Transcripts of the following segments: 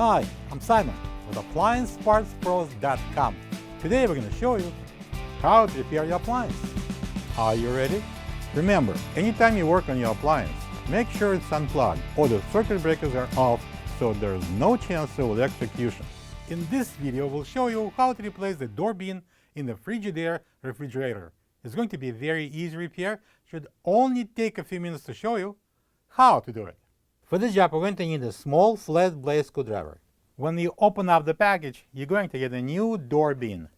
Hi, I'm Simon with AppliancePartsPros.com. Today we're going to show you how to repair your appliance. Are you ready? Remember, anytime you work on your appliance, make sure it's unplugged or the circuit breakers are off so there's no chance of electrocution. In this video, we'll show you how to replace the door bean in the Frigidaire refrigerator. It's going to be a very easy repair. Should only take a few minutes to show you how to do it. For this job, we're going to need a small flat blade screwdriver. When you open up the package, you're going to get a new door bean.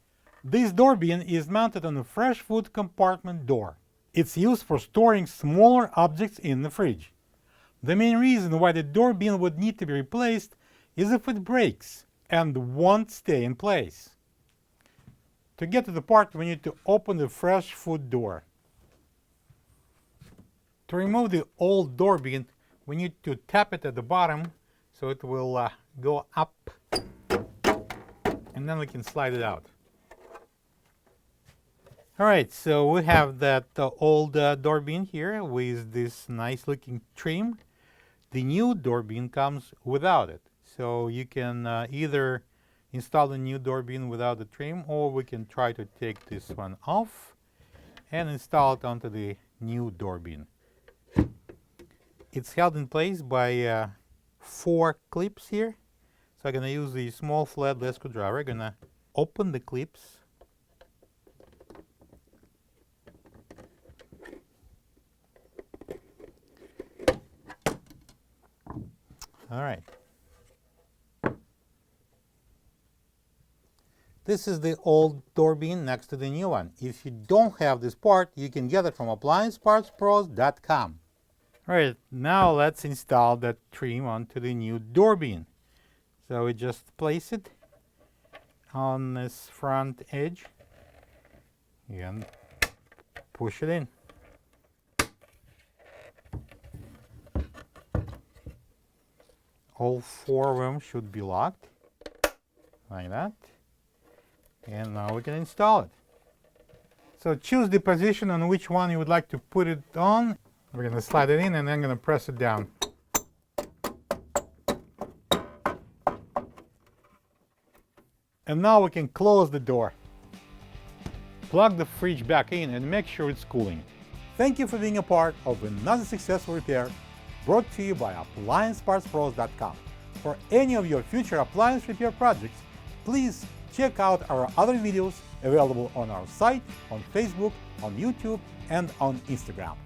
This door bean is mounted on a fresh food compartment door. It's used for storing smaller objects in the fridge. The main reason why the door bean would need to be replaced is if it breaks and won't stay in place. To get to the part, we need to open the fresh food door. To remove the old door bean, we need to tap it at the bottom so it will go up, and then we can slide it out. Alright, so we have that old door bean here with this nice looking trim. The new door bean comes without it, so you can either install the new door bean without the trim, or we can try to take this one off and install it onto the new door bean. It's held in place by 4 clips here. So I'm going to use the small flat blade screwdriver. I'm going to open the clips. All right. This is the old door bean next to the new one. If you don't have this part, you can get it from AppliancePartsPros.com. Alright, now let's install that trim onto the new door bean. So we just place it on this front edge and push it in. All 4 of them should be locked, like that. And now we can install it. So choose the position on which one you would like to put it on. We're going to slide it in and then going to press it down. And now we can close the door. Plug the fridge back in and make sure it's cooling. Thank you for being a part of another successful repair brought to you by AppliancePartsPros.com. For any of your future appliance repair projects, please check out our other videos available on our site, on Facebook, on YouTube, and on Instagram.